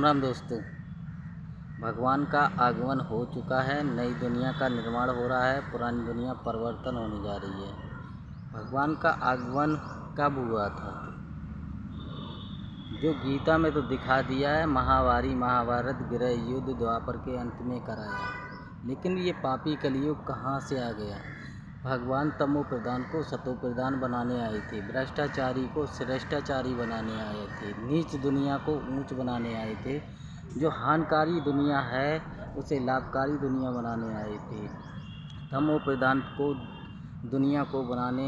राम राम दोस्तों। भगवान का आगमन हो चुका है, नई दुनिया का निर्माण हो रहा है, पुरानी दुनिया परिवर्तन होने जा रही है। भगवान का आगमन कब हुआ था? जो गीता में तो दिखा दिया है, महाभारत गृह युद्ध द्वापर के अंत में कराया, लेकिन ये पापी कलयुग कहाँ से आ गया? भगवान तमो प्रधान को सतो प्रधान बनाने आए थे, भ्रष्टाचारी को श्रेष्ठाचारी बनाने आए थे, नीच दुनिया को ऊंच बनाने आए थे, जो हानिकारी दुनिया है उसे लाभकारी दुनिया बनाने आए थे। तमो प्रधान को दुनिया को बनाने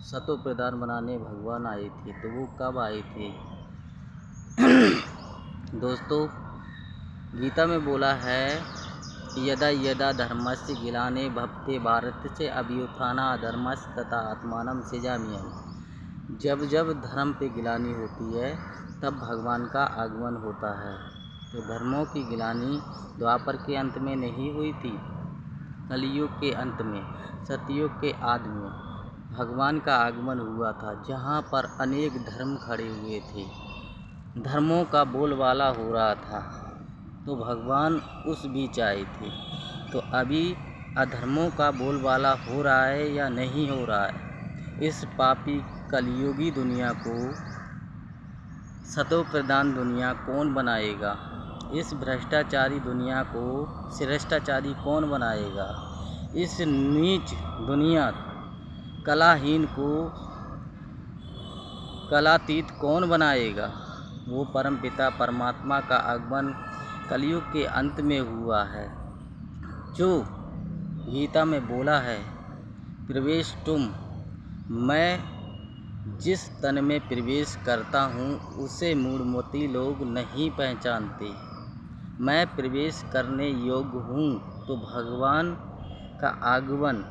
सतो प्रधान बनाने भगवान आए थे। तो वो कब आए थे? दोस्तों, गीता में बोला है, यदा यदा धर्मस्य गिलाने भवते भारतस्य अभ्युत्थाना अधर्मस्य तथा आत्मानं सृजाम्यहम्। जब जब धर्म पे गिलानी होती है तब भगवान का आगमन होता है। तो धर्मों की गिलानी द्वापर के अंत में नहीं हुई थी, कलयुग के अंत में, सतयुग के आदि में भगवान का आगमन हुआ था, जहाँ पर अनेक धर्म खड़े हुए थे, धर्मों का बोलबाला हो रहा था। तो भगवान उस बीच आए थे। तो अभी अधर्मों का बोलबाला हो रहा है या नहीं हो रहा है? इस पापी कलयुगी दुनिया को सतो प्रधान दुनिया कौन बनाएगा? इस भ्रष्टाचारी दुनिया को श्रेष्ठाचारी कौन बनाएगा? इस नीच दुनिया कलाहीन को कलातीत कौन बनाएगा? वो परमपिता परमात्मा का आगमन कलयुग के अंत में हुआ है, जो गीता में बोला है, प्रवेश तुम, मैं जिस तन में प्रवेश करता हूँ उसे मूढ़मति लोग नहीं पहचानते। मैं प्रवेश करने योग्य हूँ। तो भगवान का आगमन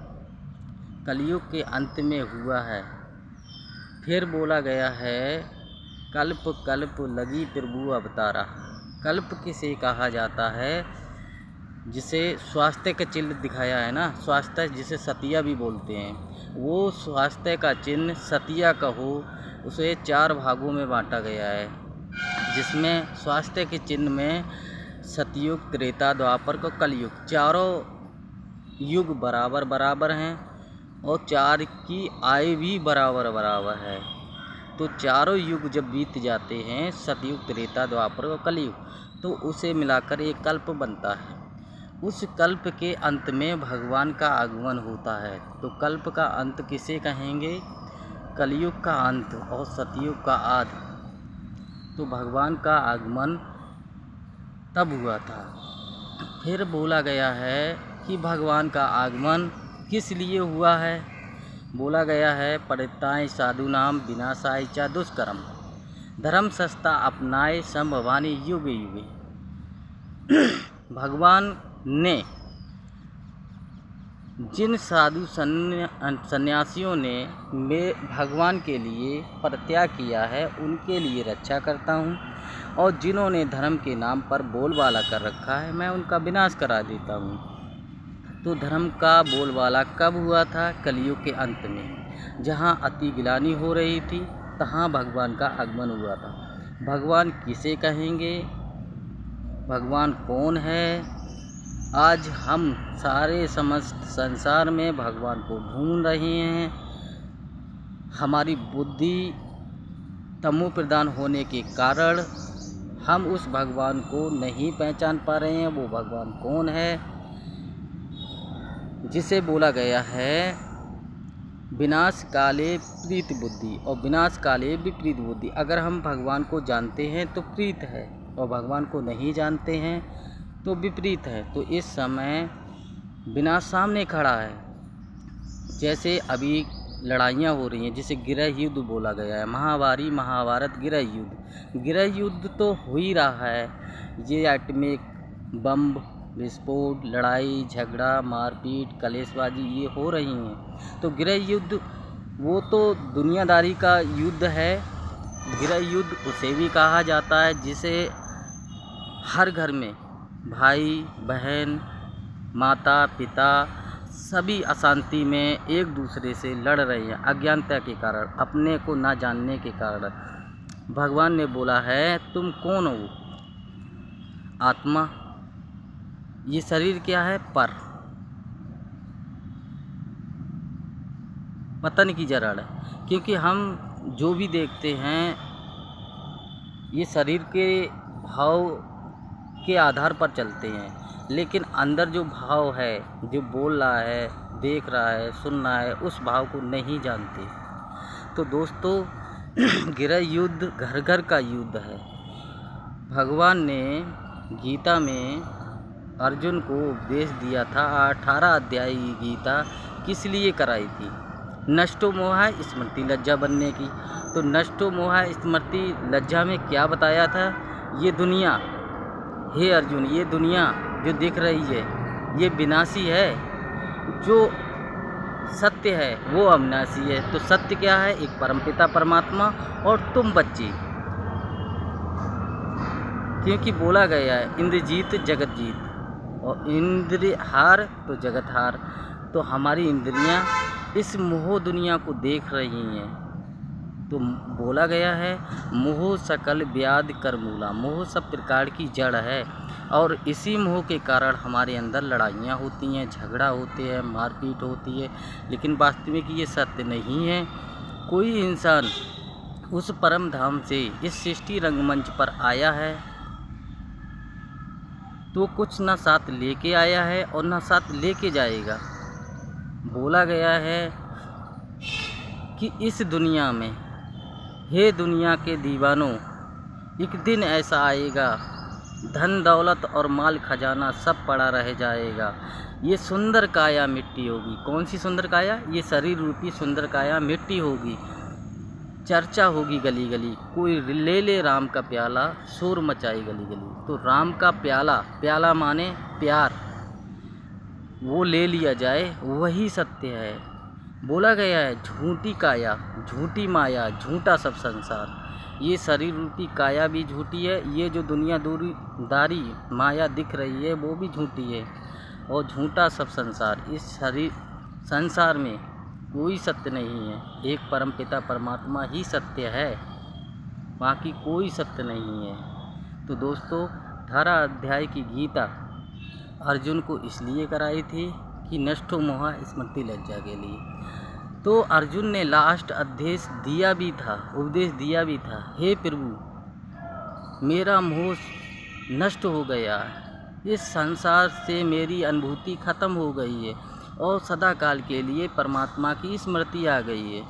कलयुग के अंत में हुआ है। फिर बोला गया है, कल्प कल्प लगी प्रभु अवतारा। कल्प किसे कहा जाता है? जिसे स्वास्थ्य का चिन्ह दिखाया है ना, स्वास्थ्य जिसे सतिया भी बोलते हैं, वो स्वास्थ्य का चिन्ह सतिया कहो, उसे 4 भागों में बांटा गया है, जिसमें स्वास्थ्य के चिन्ह में सतयुग, त्रेता, द्वापर को कलयुग, चारों युग बराबर बराबर हैं और 4 की आयु भी बराबर बराबर है। तो चारों युग जब बीत जाते हैं, सतयुग, त्रेता, द्वापर और कलयुग, तो उसे मिलाकर एक कल्प बनता है। उस कल्प के अंत में भगवान का आगमन होता है। तो कल्प का अंत किसे कहेंगे? कलयुग का अंत और सतयुग का आदि। तो भगवान का आगमन तब हुआ था। फिर बोला गया है कि भगवान का आगमन किस लिए हुआ है? बोला गया है, परित्राय साधूनाम विनाशाय च दुष्कर्म, धर्म सस्ता अपनाए संभवानी युगे युगे। भगवान ने जिन साधु सन्यासियों ने भगवान के लिए परित्याग किया है, उनके लिए रक्षा करता हूँ, और जिन्होंने धर्म के नाम पर बोलबाला कर रखा है, मैं उनका विनाश करा देता हूँ। तो धर्म का बोलबाला कब हुआ था? कलयुग के अंत में, जहाँ अति गिलानी हो रही थी, तहाँ भगवान का आगमन हुआ था। भगवान किसे कहेंगे? भगवान कौन है? आज हम सारे समस्त संसार में भगवान को ढूंढ रहे हैं। हमारी बुद्धि तमो प्रधान होने के कारण हम उस भगवान को नहीं पहचान पा रहे हैं। वो भगवान कौन है? जिसे बोला गया है, विनाश काले प्रीत बुद्धि और विनाश काले विपरीत बुद्धि। अगर हम भगवान को जानते हैं तो प्रीत है, और भगवान को नहीं जानते हैं तो विपरीत है। तो इस समय विनाश सामने खड़ा है। जैसे अभी लड़ाइयाँ हो रही हैं, जिसे गृह युद्ध बोला गया है, महाभारत गृह युद्ध। गृह युद्ध तो हो ही रहा है। ये एटॉमिक बम विस्फोट, लड़ाई झगड़ा, मारपीट, कलेशबाजी, ये हो रही हैं। तो गृह युद्ध वो तो दुनियादारी का युद्ध है। गृह युद्ध उसे भी कहा जाता है जिसे हर घर में भाई बहन, माता पिता सभी अशांति में एक दूसरे से लड़ रहे हैं, अज्ञानता के कारण, अपने को ना जानने के कारण। भगवान ने बोला है, तुम कौन हो? आत्मा, ये शरीर क्या है? पर, पतन की जड़ है। क्योंकि हम जो भी देखते हैं ये शरीर के भाव के आधार पर चलते हैं, लेकिन अंदर जो भाव है, जो बोल रहा है, देख रहा है, सुन रहा है, उस भाव को नहीं जानते। तो दोस्तों गृह युद्ध घर घर का युद्ध है। भगवान ने गीता में अर्जुन को उपदेश दिया था। 18 अध्याय की गीता किस लिए कराई थी? नष्टो मोहा स्मृति लज्जा बनने की। तो नष्टो मोहा स्मृति लज्जा में क्या बताया था? ये दुनिया, हे अर्जुन, ये दुनिया जो दिख रही है ये विनाशी है, जो सत्य है वो अविनाशी है। तो सत्य क्या है? एक परमपिता परमात्मा और तुम बच्चे। क्योंकि बोला गया है इंद्र जीत जगत जीत, और इंद्र हार तो जगत हार। तो हमारी इंद्रियां इस मोह दुनिया को देख रही हैं। तो बोला गया है मोह सकल व्याधि कर मूला, मोह सब प्रकार की जड़ है। और इसी मोह के कारण हमारे अंदर लड़ाइयाँ होती हैं, झगड़ा होते हैं, मारपीट होती है। लेकिन वास्तविक ये सत्य नहीं है। कोई इंसान उस परम धाम से इस सृष्टि रंगमंच पर आया है तो कुछ ना साथ लेके आया है और ना साथ लेके जाएगा। बोला गया है कि इस दुनिया में, हे दुनिया के दीवानों, एक दिन ऐसा आएगा धन दौलत और माल खजाना सब पड़ा रह जाएगा। ये सुंदर काया मिट्टी होगी। कौन सी सुंदर काया? ये शरीर रूपी सुंदर काया मिट्टी होगी। चर्चा होगी गली गली, कोई ले ले राम का प्याला, शोर मचाई गली गली। तो राम का प्याला, प्याला माने प्यार, वो ले लिया जाए, वही सत्य है। बोला गया है झूठी काया, झूठी माया, झूठा सब संसार। ये शरीर रूपी काया भी झूठी है, ये जो दुनियादारी माया दिख रही है वो भी झूठी है, और झूठा सब संसार। इस शरीर संसार में कोई सत्य नहीं है, एक परमपिता परमात्मा ही सत्य है, बाकी कोई सत्य नहीं है। तो दोस्तों 18 अध्याय की गीता अर्जुन को इसलिए कराई थी कि नष्टो मोहा स्मृति लज्जा के लिए। तो अर्जुन ने लास्ट उपदेश दिया भी था, हे प्रभु मेरा मोह नष्ट हो गया, इस संसार से मेरी अनुभूति खत्म हो गई है और सदा काल के लिए परमात्मा की स्मृति आ गई है।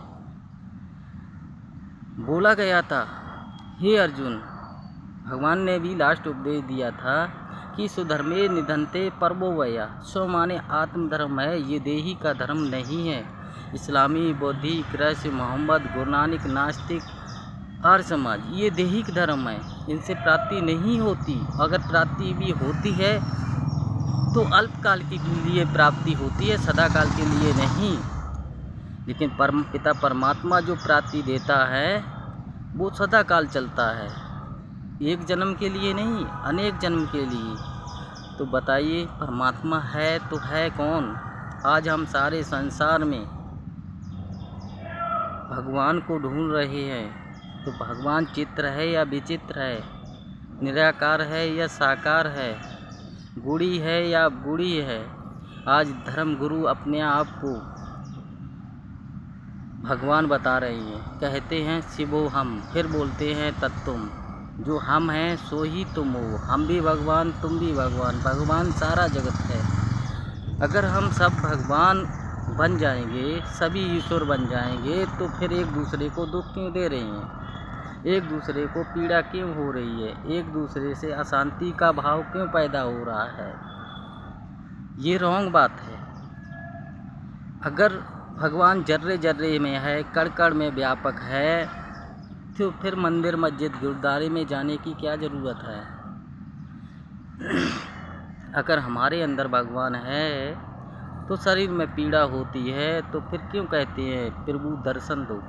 बोला गया था हे अर्जुन, भगवान ने भी लास्ट उपदेश दिया था कि सुधर्मे निधनते परमो वया, सो माने आत्मधर्म है, ये देही का धर्म नहीं है। इस्लामी, बौद्धिक, कृष्ण, मोहम्मद, गुरु नानक, नास्तिक, आर्य समाज, ये देहिक धर्म है, इनसे प्राप्ति नहीं होती। अगर प्राप्ति भी होती है तो अल्पकाल के लिए प्राप्ति होती है, सदा काल के लिए नहीं। लेकिन परम पिता परमात्मा जो प्राप्ति देता है वो सदा काल चलता है, एक जन्म के लिए नहीं, अनेक जन्म के लिए। तो बताइए परमात्मा है तो है कौन? आज हम सारे संसार में भगवान को ढूंढ रहे हैं। तो भगवान चित्र है या विचित्र है, निराकार है या साकार है, गुड़ी है या बुड़ी है? आज धर्म गुरु अपने आप को भगवान बता रही हैं, कहते हैं शिवो हम, फिर बोलते हैं तत्तुम, जो हम हैं सो ही तुम हो। हम भी भगवान, तुम भी भगवान, भगवान सारा जगत है। अगर हम सब भगवान बन जाएंगे, सभी ईश्वर बन जाएंगे, तो फिर एक दूसरे को दुख क्यों दे रहे हैं? एक दूसरे को पीड़ा क्यों हो रही है? एक दूसरे से अशांति का भाव क्यों पैदा हो रहा है? ये रॉन्ग बात है। अगर भगवान जर्रे जर्रे में है, कण कण में व्यापक है, तो फिर मंदिर मस्जिद गुरुद्वारे में जाने की क्या ज़रूरत है? अगर हमारे अंदर भगवान है तो शरीर में पीड़ा होती है, तो फिर क्यों कहते हैं प्रभु दर्शन दो?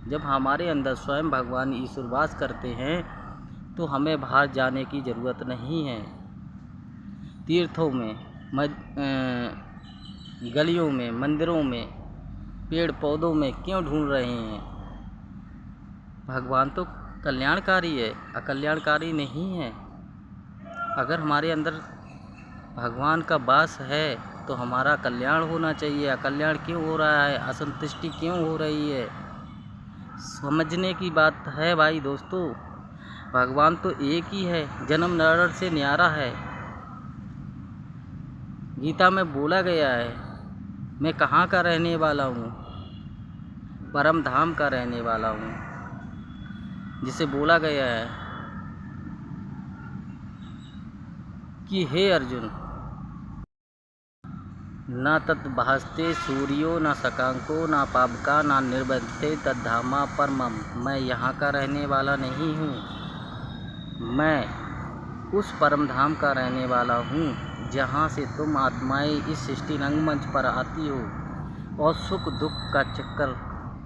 जब हमारे अंदर स्वयं भगवान ईश्वर वास करते हैं तो हमें बाहर जाने की ज़रूरत नहीं है। तीर्थों में, गलियों में, मंदिरों में, पेड़ पौधों में क्यों ढूंढ रहे हैं? भगवान तो कल्याणकारी है, अकल्याणकारी नहीं है। अगर हमारे अंदर भगवान का वास है तो हमारा कल्याण होना चाहिए। अकल्याण क्यों हो रहा है, असंतुष्टि क्यों हो रही है, समझने की बात है भाई दोस्तों। भगवान तो एक ही है, जन्म मरण से न्यारा है। गीता में बोला गया है, मैं कहाँ का रहने वाला हूँ, परम धाम का रहने वाला हूँ। जिसे बोला गया है कि हे अर्जुन, न तत् भासते सूर्यो न शशांको न पावका न निर्बध्यते तद्धामा परमम। मैं यहाँ का रहने वाला नहीं हूँ, मैं उस परम धाम का रहने वाला हूँ जहाँ से तुम आत्माएं इस सृष्टि रंगमंच पर आती हो और सुख दुख का चक्कर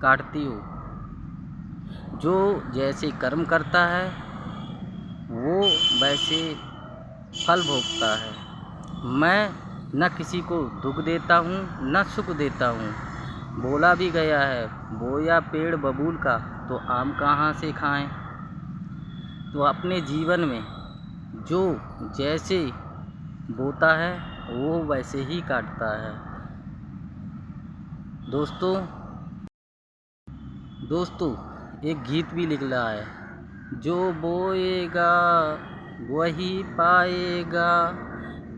काटती हो। जो जैसे कर्म करता है वो वैसे फल भोगता है। मैं न किसी को दुख देता हूँ न सुख देता हूँ। बोला भी गया है, बोया पेड़ बबूल का तो आम कहाँ से खाएं। तो अपने जीवन में जो जैसे बोता है वो वैसे ही काटता है। दोस्तों एक गीत भी लिख रहा है, जो बोएगा वही पाएगा,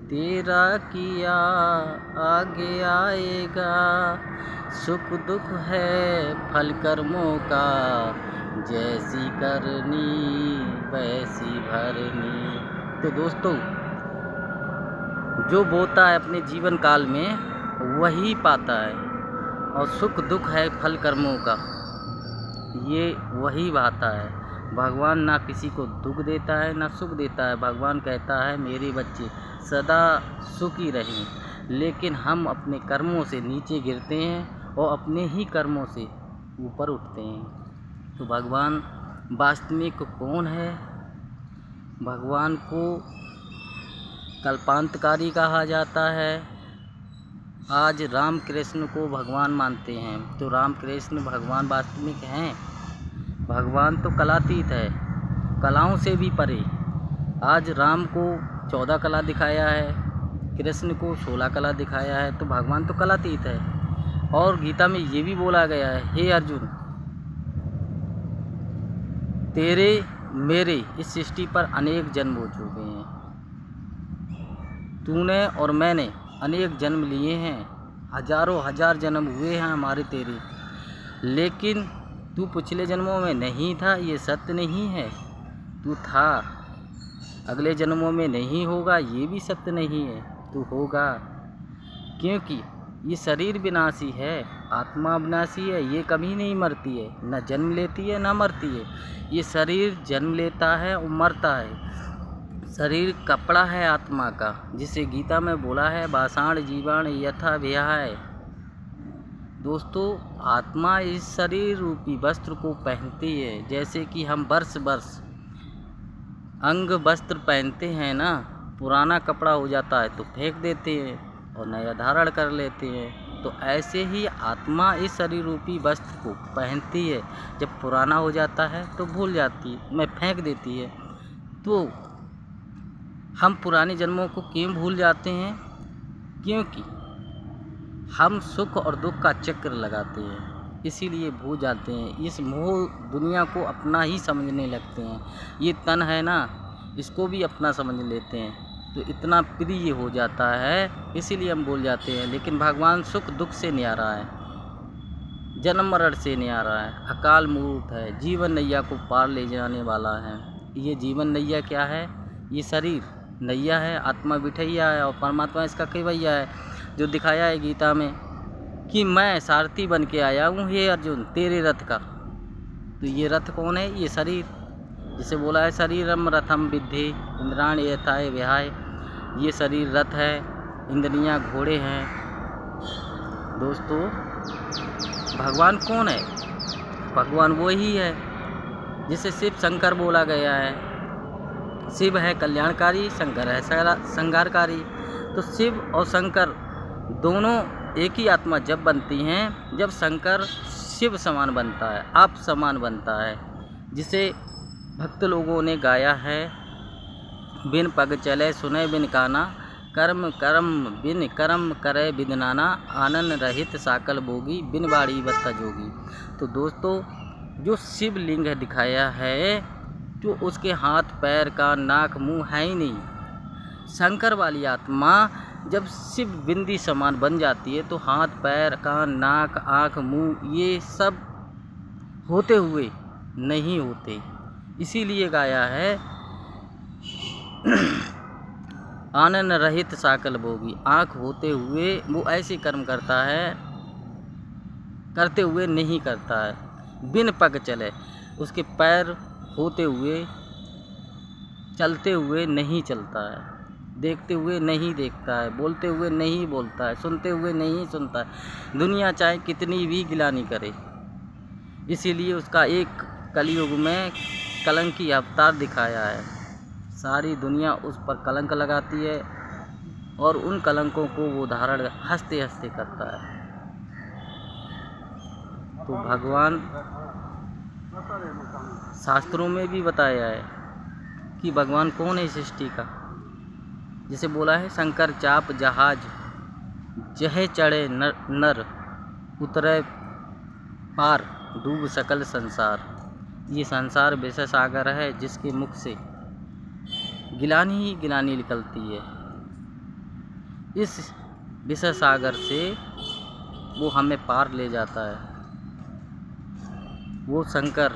तेरा किया आगे आएगा, सुख दुख है फल कर्मों का, जैसी करनी वैसी भरनी। तो दोस्तों जो बोता है अपने जीवन काल में वही पाता है, और सुख दुख है फल कर्मों का, ये वही भाता है। भगवान ना किसी को दुख देता है ना सुख देता है। भगवान कहता है मेरे बच्चे सदा सुखी रहें, लेकिन हम अपने कर्मों से नीचे गिरते हैं और अपने ही कर्मों से ऊपर उठते हैं। तो भगवान वास्तविक कौन है? भगवान को कल्पांतकारी कहा जाता है। आज राम कृष्ण को भगवान मानते हैं, तो राम कृष्ण भगवान वास्तविक हैं? भगवान तो कलातीत है, कलाओं से भी परे। आज राम को 14 कला दिखाया है, कृष्ण को 16 कला दिखाया है, तो भगवान तो कलातीत है। और गीता में ये भी बोला गया है, हे अर्जुन, तेरे मेरे इस सृष्टि पर अनेक जन्म हो चुके हैं। तूने और मैंने अनेक जन्म लिए हैं, हजारों हजार जन्म हुए हैं हमारे तेरे, लेकिन तू पिछले जन्मों में नहीं था, ये सत्य नहीं है। तू था, अगले जन्मों में नहीं होगा, ये भी सत्य नहीं है। तू होगा, क्योंकि ये शरीर विनाशी है, आत्मा विनाशी है, ये कभी नहीं मरती है, न जन्म लेती है न मरती है। ये शरीर जन्म लेता है और मरता है। शरीर कपड़ा है आत्मा का, जिसे गीता में बोला है बाषाण जीवाण यथा विहाय। दोस्तों आत्मा इस शरीर रूपी वस्त्र को पहनती है, जैसे कि हम वर्ष वर्ष अंग वस्त्र पहनते हैं ना, पुराना कपड़ा हो जाता है तो फेंक देते हैं और नया धारण कर लेते हैं। तो ऐसे ही आत्मा इस शरीर रूपी वस्त्र को पहनती है, जब पुराना हो जाता है तो भूल जाती है, मैं फेंक देती है। तो हम पुराने जन्मों को क्यों भूल जाते हैं? क्योंकि हम सुख और दुख का चक्र लगाते हैं, इसीलिए भूल जाते हैं। इस मोह दुनिया को अपना ही समझने लगते हैं। ये तन है ना, इसको भी अपना समझ लेते हैं, तो इतना प्रिय हो जाता है, इसीलिए हम भूल जाते हैं। लेकिन भगवान सुख दुख से न्यारा है, जन्म मरण से न्यारा है, अकाल मूर्त है, जीवन नैया को पार ले जाने वाला है। ये जीवन नैया क्या है? ये शरीर नैया है, आत्मा बिठैया है और परमात्मा इसका केवैया है। जो दिखाया है गीता में कि मैं सारथी बन के आया हूँ हे अर्जुन तेरे रथ का। तो ये रथ कौन है? ये शरीर, जिसे बोला है शरीरम रथम विद्धि इंद्राणी यथाय विहाय। ये शरीर रथ है, इंद्रियाँ घोड़े हैं। दोस्तों भगवान कौन है? भगवान वो ही है जिसे शिव शंकर बोला गया है। शिव है कल्याणकारी, शंकर है संहारकारी। तो शिव और शंकर दोनों एक ही आत्मा जब बनती हैं, जब शंकर शिव समान बनता है, आप समान बनता है, जिसे भक्त लोगों ने गाया है बिन पग चले सुने बिन काना, कर्म कर्म बिन कर्म करे बिन नाना, आनंद रहित साकल भोगी, बिन बाड़ी बत्ता जोगी। तो दोस्तों, जो शिवलिंग दिखाया है, जो उसके हाथ पैर का नाक मुंह है ही नहीं। शंकर वाली आत्मा जब शिव बिंदी समान बन जाती है तो हाथ पैर का नाक आँख मुंह ये सब होते हुए नहीं होते। इसीलिए गाया है आनंद रहित साकल भोगी। आँख होते हुए वो ऐसे कर्म करता है, करते हुए नहीं करता है। बिन पग चले, उसके पैर होते हुए चलते हुए नहीं चलता है, देखते हुए नहीं देखता है, बोलते हुए नहीं बोलता है, सुनते हुए नहीं सुनता है, दुनिया चाहे कितनी भी गिलानी करे। इसीलिए उसका एक कलयुग में कलंकी अवतार दिखाया है। सारी दुनिया उस पर कलंक लगाती है और उन कलंकों को वो धारण हंसते हंसते करता है। तो भगवान शास्त्रों में भी बताया है कि भगवान कौन है सृष्टि का। जैसे बोला है, शंकर चाप जहाज जहे चढ़े नर, उतरे पार डूब सकल संसार। ये संसार विषय सागर है जिसके मुख से गिलानी ही गिलानी निकलती है। इस विषय सागर से वो हमें पार ले जाता है। वो शंकर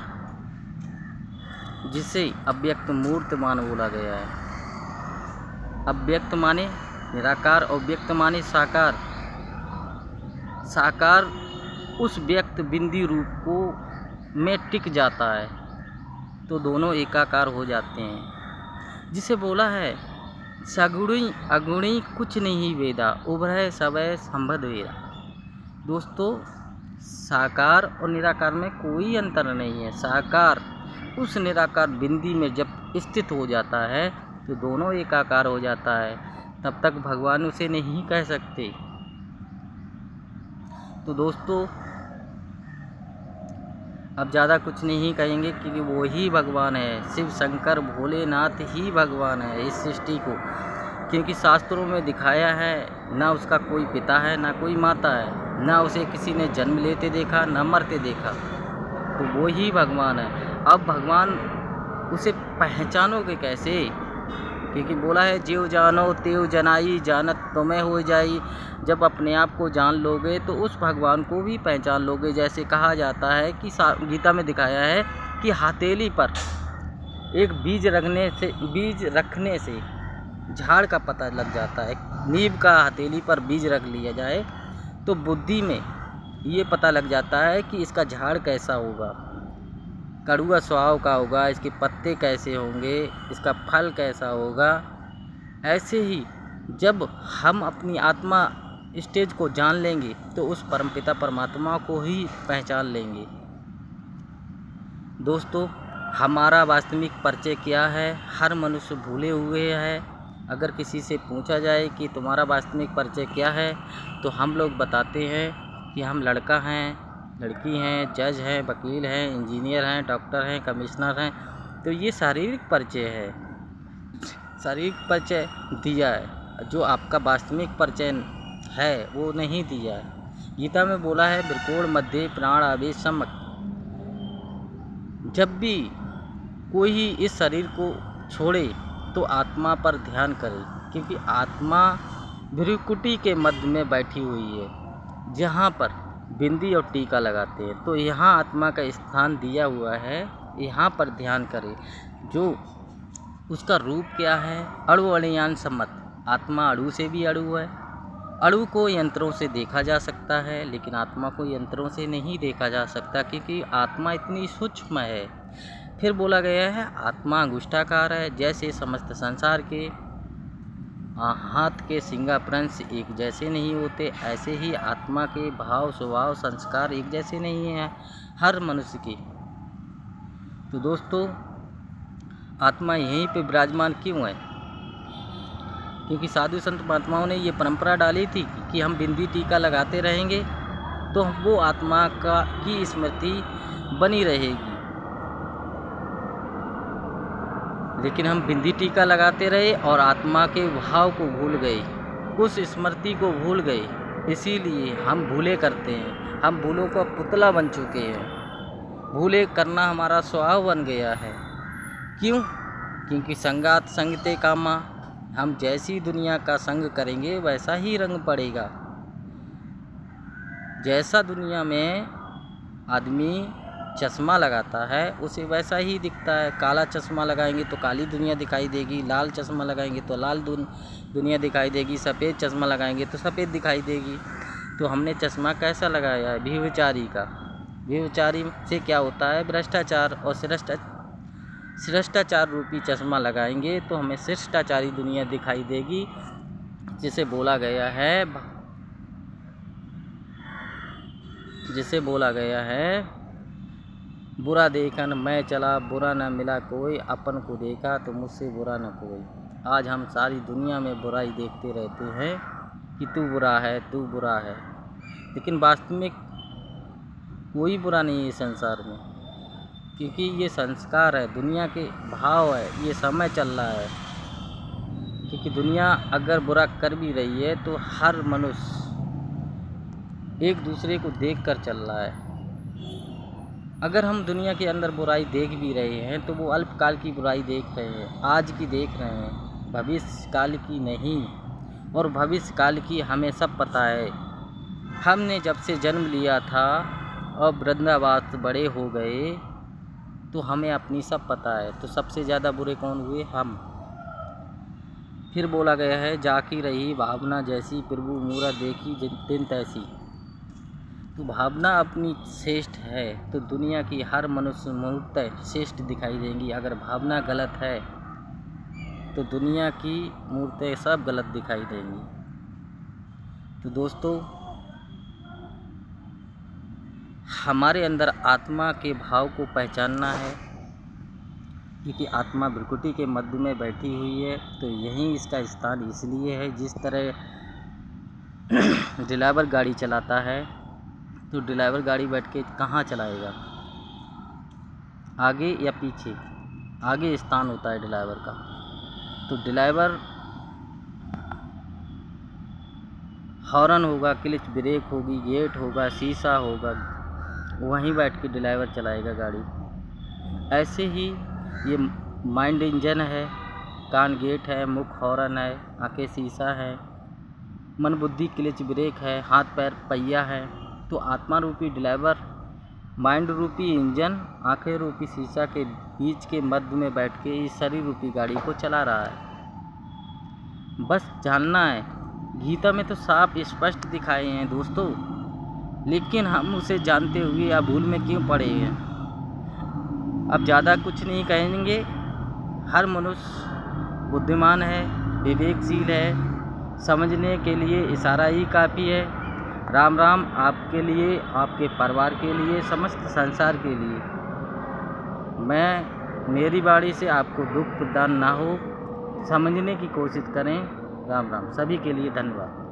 जिसे अव्यक्त मूर्त मान बोला गया है। अव्यक्त माने निराकार और व्यक्त माने साकार। साकार उस व्यक्त बिंदी रूप को में टिक जाता है तो दोनों एकाकार हो जाते हैं। जिसे बोला है सगुणी अगुणी कुछ नहीं वेदा, उभरय सबय संबद वेदा। दोस्तों, साकार और निराकार में कोई अंतर नहीं है। साकार उस निराकार बिंदी में जब स्थित हो जाता है तो दोनों एकाकार हो जाता है, तब तक भगवान उसे नहीं कह सकते। तो दोस्तों, अब ज़्यादा कुछ नहीं कहेंगे क्योंकि वो ही भगवान है। शिव शंकर भोलेनाथ ही भगवान है इस सृष्टि को। क्योंकि शास्त्रों में दिखाया है, ना उसका कोई पिता है ना कोई माता है, ना उसे किसी ने जन्म लेते देखा ना मरते देखा, तो वो ही भगवान है। अब भगवान उसे पहचानोगे कैसे? क्योंकि बोला है जीव जानो तेव जनाई, जानत तुम्हें हो जाई। जब अपने आप को जान लोगे तो उस भगवान को भी पहचान लोगे। जैसे कहा जाता है कि गीता में दिखाया है कि हथेली पर एक बीज रखने से झाड़ का पता लग जाता है। नींव का हथेली पर बीज रख लिया जाए तो बुद्धि में ये पता लग जाता है कि इसका झाड़ कैसा होगा, कड़वा स्वभाव का होगा, इसके पत्ते कैसे होंगे, इसका फल कैसा होगा। ऐसे ही जब हम अपनी आत्मा स्टेज को जान लेंगे तो उस परमपिता परमात्मा को ही पहचान लेंगे। दोस्तों, हमारा वास्तविक परिचय क्या है, हर मनुष्य भूले हुए है। अगर किसी से पूछा जाए कि तुम्हारा वास्तविक परिचय क्या है तो हम लोग बताते हैं कि हम लड़का हैं, लड़की हैं, जज हैं, वकील हैं, इंजीनियर हैं, डॉक्टर हैं, कमिश्नर हैं। तो ये शारीरिक परिचय है, शारीरिक परिचय दिया है। जो आपका वास्तविक परिचय है वो नहीं दिया है। गीता में बोला है बिरकोण मध्य प्राण आवेश सम्यक। जब भी कोई इस शरीर को छोड़े तो आत्मा पर ध्यान करे, क्योंकि आत्मा भ्रुकुटी के मध्य में बैठी हुई है जहाँ पर बिंदी और टीका लगाते हैं। तो यहाँ आत्मा का स्थान दिया हुआ है, यहाँ पर ध्यान करें। जो उसका रूप क्या है, अणु अणुयान सम्मत। आत्मा अणु से भी अणु है। अणु को यंत्रों से देखा जा सकता है लेकिन आत्मा को यंत्रों से नहीं देखा जा सकता, क्योंकि आत्मा इतनी सूक्ष्म है। फिर बोला गया है आत्मा अंगुष्ठाकार है। जैसे समस्त संसार के हाथ के सिंगाप्रंश एक जैसे नहीं होते, ऐसे ही आत्मा के भाव स्वभाव संस्कार एक जैसे नहीं हैं हर मनुष्य के। तो दोस्तों, आत्मा यहीं पे विराजमान क्यों है? क्योंकि साधु संत महात्माओं ने ये परंपरा डाली थी कि हम बिंदी टीका लगाते रहेंगे तो वो आत्मा की स्मृति बनी रहेगी। लेकिन हम बिंदी टीका लगाते रहे और आत्मा के भाव को भूल गए, उस स्मृति को भूल गए। इसीलिए हम भूले करते हैं, हम भूलों का पुतला बन चुके हैं। भूले करना हमारा स्वभाव बन गया है। क्यों? क्योंकि संगात संगते कामा, हम जैसी दुनिया का संग करेंगे वैसा ही रंग पड़ेगा। जैसा दुनिया में आदमी चश्मा लगाता है उसे वैसा ही दिखता है। काला चश्मा लगाएंगे तो काली दुनिया दिखाई देगी, लाल चश्मा लगाएंगे तो लाल दुनिया दिखाई देगी, सफ़ेद चश्मा लगाएंगे तो सफ़ेद दिखाई देगी। तो हमने चश्मा कैसा लगाया है? व्यभिचारी का। व्यभिचारी से क्या होता है? भ्रष्टाचार। और शिष्टाचार रूपी चश्मा लगाएंगे तो हमें शिष्टाचारी दुनिया दिखाई देगी, जिसे बोला गया है बुरा देखन मैं चला, बुरा न मिला कोई, अपन को देखा तो मुझसे बुरा न कोई। आज हम सारी दुनिया में बुराई देखते रहते हैं कि तू बुरा है, तू बुरा है, लेकिन वास्तव में कोई बुरा नहीं है संसार में, क्योंकि ये संस्कार है, दुनिया के भाव है, ये समय चल रहा है। क्योंकि दुनिया अगर बुरा कर भी रही है तो हर मनुष्य एक दूसरे को देखकर चल रहा है। अगर हम दुनिया के अंदर बुराई देख भी रहे हैं तो वो अल्पकाल की बुराई देख रहे हैं, आज की देख रहे हैं, भविष्य काल की नहीं। और भविष्य काल की हमें सब पता है। हमने जब से जन्म लिया था और वृंदावास बड़े हो गए तो हमें अपनी सब पता है। तो सबसे ज़्यादा बुरे कौन हुए? हम। फिर बोला गया है जाकी रही भावना जैसी, प्रभु मूरत देखी दिन तैसी। तो भावना अपनी श्रेष्ठ है तो दुनिया की हर मनुष्य मूर्त श्रेष्ठ दिखाई देंगी। अगर भावना गलत है तो दुनिया की मूर्तें सब गलत दिखाई देंगी। तो दोस्तों, हमारे अंदर आत्मा के भाव को पहचानना है, क्योंकि आत्मा भ्रुकुटी के मध्य में बैठी हुई है। तो यहीं इसका स्थान इसलिए है, जिस तरह ड्राइवर गाड़ी चलाता है तो ड्राइवर गाड़ी बैठ के कहाँ चलाएगा? आगे या पीछे? आगे स्थान होता है ड्राइवर का। तो ड्राइवर हॉर्न होगा, क्लच ब्रेक होगी, गेट होगा, शीशा होगा, वहीं बैठ के ड्राइवर चलाएगा गाड़ी। ऐसे ही ये माइंड इंजन है, कान गेट है, मुख हॉर्न है, आंखें शीशा है, मन बुद्धि क्लच ब्रेक है, हाथ पैर पहिया है। तो आत्मा रूपी ड्राइवर, माइंड रूपी इंजन, आंखें रूपी शीशा के बीच के मध्य में बैठ के इस शरीर रूपी गाड़ी को चला रहा है। बस जानना है, गीता में तो साफ स्पष्ट दिखाए हैं दोस्तों, लेकिन हम उसे जानते हुए या भूल में क्यों पड़े हैं? अब ज़्यादा कुछ नहीं कहेंगे। हर मनुष्य बुद्धिमान है, विवेकशील है, समझने के लिए इशारा ही काफ़ी है। राम राम आपके लिए, आपके परिवार के लिए, समस्त संसार के लिए। मेरी वाणी से आपको दुख प्रदान ना हो, समझने की कोशिश करें। राम राम सभी के लिए। धन्यवाद।